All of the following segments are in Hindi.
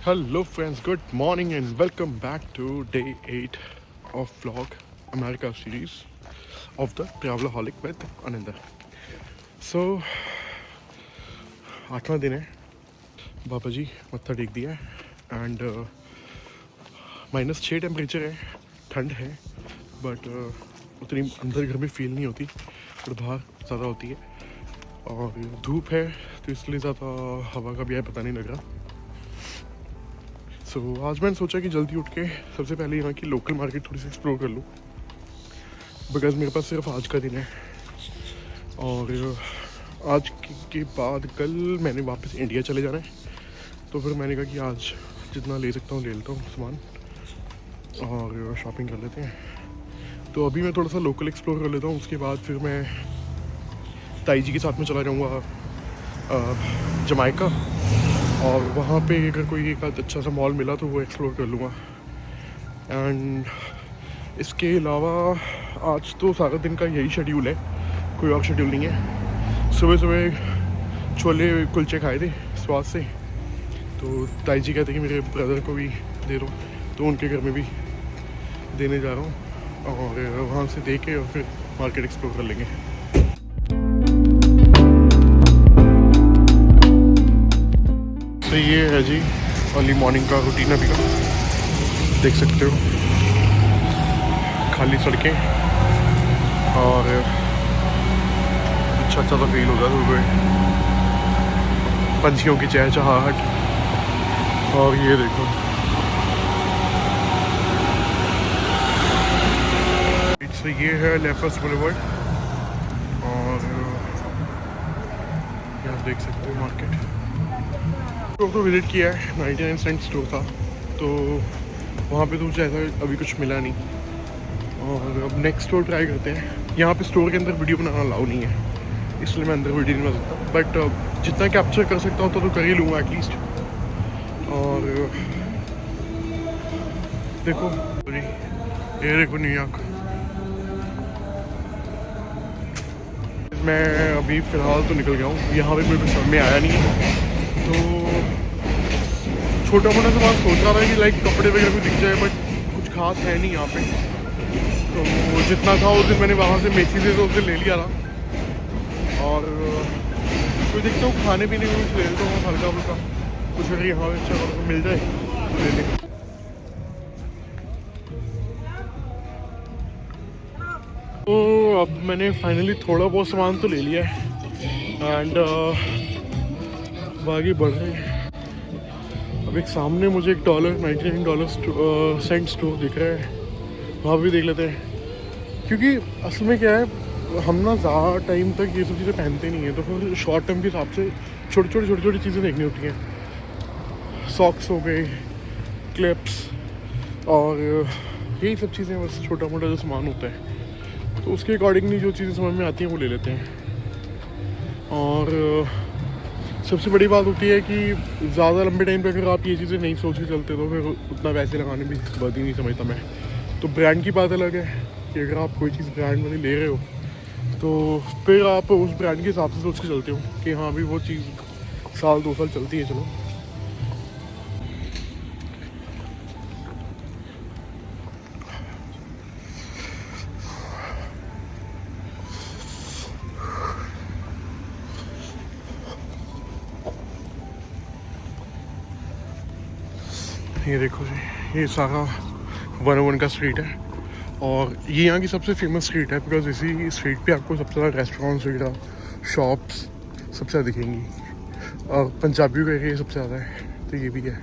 Hello friends, good morning and welcome back to day 8 of vlog America series of the Travelaholic with Anindar. So, 8वां दिन है, बाबा जी मत्था टेक दिया है एंड -6 टेम्परेचर है, ठंड है बट उतनी अंदर घर में फील नहीं होती और बाहर ज़्यादा होती है और धूप है तो इसलिए ज़्यादा हवा का भी है पता नहीं लग रहा। सो आज मैंने सोचा कि जल्दी उठ के सबसे पहले यहाँ की लोकल मार्केट थोड़ी सी एक्सप्लोर कर लूँ बिकॉज मेरे पास सिर्फ आज का दिन है और आज के बाद कल मैंने वापस इंडिया चले जाना है। तो फिर मैंने कहा कि आज जितना ले सकता हूँ ले लेता हूँ सामान और शॉपिंग कर लेते हैं। तो अभी मैं थोड़ा सा लोकल एक्सप्लोर कर लेता हूँ, उसके बाद फिर मैं ताई जी के साथ में चला जाऊँगा जमाइका और वहाँ पे अगर कोई एक अच्छा सा मॉल मिला तो वो एक्सप्लोर कर लूँगा। एंड इसके अलावा आज तो सारा दिन का यही शेड्यूल है, कोई और शेड्यूल नहीं है। सुबह सुबह छोले कुलचे खाए थे स्वाद से, तो ताई जी कहते कि मेरे ब्रदर को भी दे दो, तो उनके घर में भी देने जा रहा हूँ और वहाँ से दे के और फिर मार्केट एक्सप्लोर कर लेंगे। तो ये है जी अर्ली मॉर्निंग का रूटीन अभी का, देख सकते हो खाली सड़कें और अच्छा सा फील होता है सुबह, पंछियों की चहचहाहट। और ये देखो तो ये है लेफर्स बुलेवर्ड और यहाँ देख सकते हो मार्केट। स्टोर तो विज़िट किया है, 99 सेंट स्टोर था, तो वहाँ पे तो मुझे ऐसा अभी कुछ मिला नहीं और अब नेक्स्ट स्टोर ट्राई करते हैं। यहाँ पे स्टोर के अंदर वीडियो बनाना अलाउ नहीं है, इसलिए मैं अंदर वीडियो नहीं बना सकता, बट जितना कैप्चर कर सकता हूँ तो कर ही लूँगा एटलीस्ट। और देखो ये देखो न्यूयॉर्क। मैं अभी फ़िलहाल तो निकल गया हूँ, यहाँ पे मेरे को समझ में आया नहीं है, तो छोटा मोटा सामान सोच रहा था कि लाइक कपड़े वगैरह भी दिख जाए, बट कुछ खास है नहीं यहाँ पे। तो जितना था उस दिन मैंने वहाँ से मेथी से तो उस दिन ले लिया था और कोई देखता हूँ खाने पीने को कुछ ले लेता हूँ हल्का फुल्का, कुछ अगर यहाँ पे अच्छा मिल जाए तो ले लें। तो अब मैंने फाइनली थोड़ा बहुत सामान तो ले लिया है एंड आगे बढ़ रहे हैं। अब एक सामने मुझे $99 सेंट स्टोर दिख रहा है, वहाँ भी देख लेते हैं, क्योंकि असल में क्या है हम ना ज़्यादा टाइम तक ये सब चीज़ें पहनते नहीं हैं, तो फिर शॉर्ट टर्म के हिसाब से छोटी छोटी चीज़ें देखनी होती हैं। सॉक्स हो गए, क्लिप्स और यही सब चीज़ें, बस छोटा मोटा जो सामान होता है, तो उसके अकॉर्डिंगली जो चीज़ें समझ में आती हैं वो ले लेते हैं। और सबसे बड़ी बात होती है कि ज़्यादा लंबे टाइम पे अगर आप ये चीज़ें नहीं सोच के चलते तो फिर उतना पैसे लगाने भी बात ही नहीं समझता मैं। तो ब्रांड की बात अलग है कि अगर आप कोई चीज़ ब्रांड वाली ले रहे हो तो फिर आप उस ब्रांड के हिसाब से सोच के चलते हो कि हाँ भी वो चीज़ 1-2 साल चलती है। चलो ये देखो जी, ये सारा 101 का स्ट्रीट है और ये यहाँ की सबसे फेमस स्ट्रीट है बिकॉज इसी स्ट्रीट पे आपको सबसे ज़्यादा रेस्टोरेंट्स वगैरह शॉप्स सबसे ज़्यादा दिखेंगी और पंजाबी का एरिया सबसे ज़्यादा है, तो ये भी है।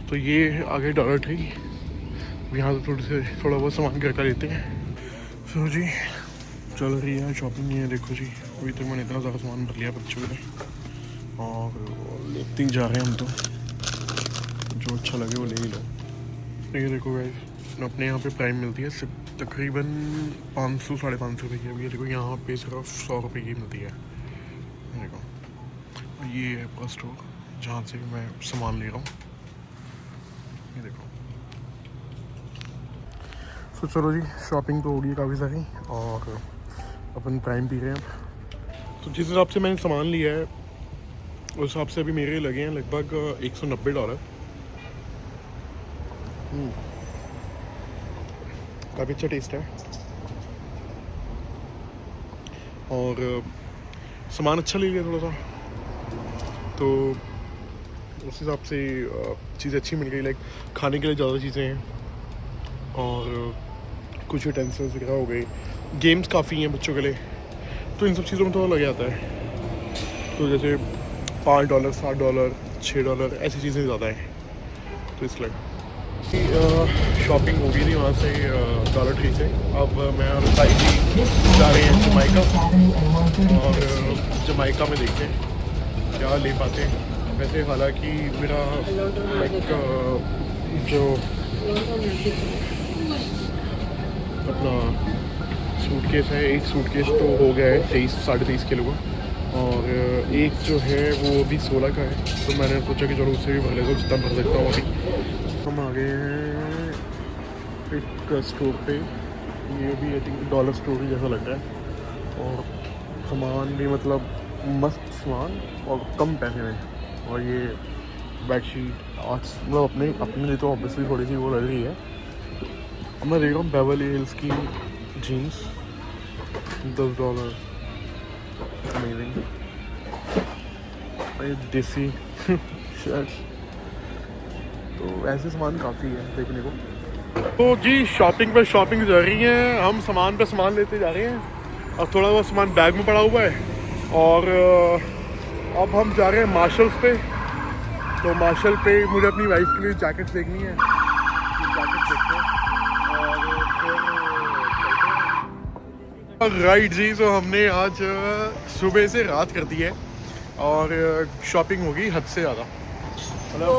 तो ये आगे डॉलर ट्री, यहाँ से थोड़ा बहुत सामान घर का लेते हैं। सो जी चल रही है शॉपिंग। ये देखो जी, अभी तक मैंने इतना ज़्यादा सामान भर लिया बच्चों ने और लेते ही जा रहे हैं हम, तो जो अच्छा लगे वो ले ही लो। ये देखो गाइस, अपने यहाँ पे प्राइम मिलती है तकरीबन 500-550 रुपये की। अब ये देखो यहाँ पे सिर्फ 100 रुपये की मिलती है। देखो ये है पूरा स्टोर जहाँ से मैं सामान ले रहा हूँ, ये देखो। तो चलो जी, शॉपिंग तो हो गई काफ़ी सारी और अपन प्राइम पी रहे हैं अब। तो जिस हिसाब से मैंने सामान लिया है उस हिसाब से अभी मेरे लगे हैं लगभग $190 काफ़ी अच्छा टेस्ट है और सामान अच्छा ले लिया थोड़ा सा, तो उस हिसाब से चीज़ें अच्छी मिल गई। लाइक खाने के लिए ज़्यादा चीज़ें हैं और कुछ यूटेंसिल्स वगैरह हो गए, गेम्स काफ़ी हैं बच्चों के लिए, तो इन सब चीज़ों में थोड़ा लग जाता है। तो जैसे $5, $7, $6 ऐसी चीज़ें ज़्यादा हैं, तो इसलिए शॉपिंग हो गई थी वहाँ से डॉलर ट्री से। अब मैं और ताई जी जा रहे हैं जमाइका, और जमाइका में देखते हैं क्या ले पाते हैं। वैसे हालांकि मेरा लाइक जो अपना सूटकेस है, एक सूटकेस तो हो गया है 23-23.5 किलो का, और एक जो है वो अभी 16 का है, तो मैंने सोचा कि चलो उससे भी भर लेता हूँ जितना भर सकता हूँ अभी। हम आ गए हैं एक स्टोर पे, ये भी आई थिंक डॉलर स्टोर ही जैसा लग रहा है, और सामान भी मतलब मस्त सामान और कम पैसे में। और ये बेडशीट आज मतलब अपने लिए तो ऑब्वियसली थोड़ी सी वो लग रही है। अब मैं देख रहा हूँ बेवर्ली हिल्स की जीन्स $10, अमेजिंग। ये देसी शर्ट, तो ऐसे सामान काफ़ी है देखने को। तो जी शॉपिंग पे शॉपिंग जा रही है, हम सामान पे सामान लेते जा रहे हैं, और थोड़ा बहुत सामान बैग में पड़ा हुआ है। और अब हम जा रहे हैं मार्शल्स पे, तो मार्शल पे मुझे अपनी वाइफ के लिए जैकेट देखनी है, जैकेट देखते हैं और राइट जी। तो हमने आज सुबह से रात कर दी है, और शॉपिंग होगी हद से ज़्यादा, मतलब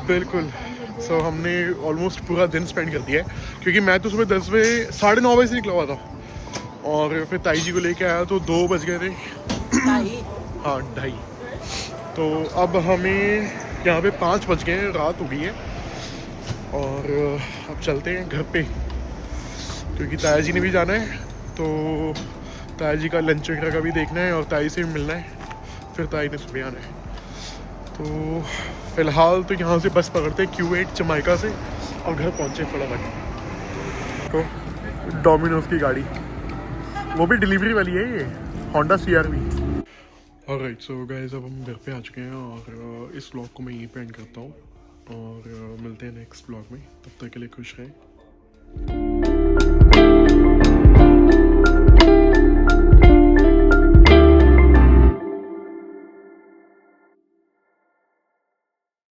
बिल्कुल। सो हमने ऑलमोस्ट पूरा दिन स्पेंड कर दिया है, क्योंकि मैं तो सुबह 10 बजे 9:30 बजे से निकला हुआ था, और फिर ताई जी को लेके आया तो 2 बज गए थे। हाँ 2:30। तो अब हमें यहाँ पे 5 बज गए हैं, रात हो गई है, और अब चलते हैं घर पे, क्योंकि ताया जी ने भी जाना है, तो ताया जी का लंच वगैरह का भी देखना है, और ताई से भी मिलना है, फिर ताई ने सुबह आना है। तो फ़िलहाल तो यहाँ से बस पकड़ते हैं Q8 जमाइका से, और घर पहुँचे फटाफट। तो डोमिनोज की गाड़ी, वो भी डिलीवरी वाली है, ये Honda CR-V। Alright so guys, अब हम घर पे आ चुके हैं, और इस व्लॉग को मैं यहीं पे एंड करता हूँ, और मिलते हैं नेक्स्ट व्लॉग में। तब तक के लिए खुश रहें।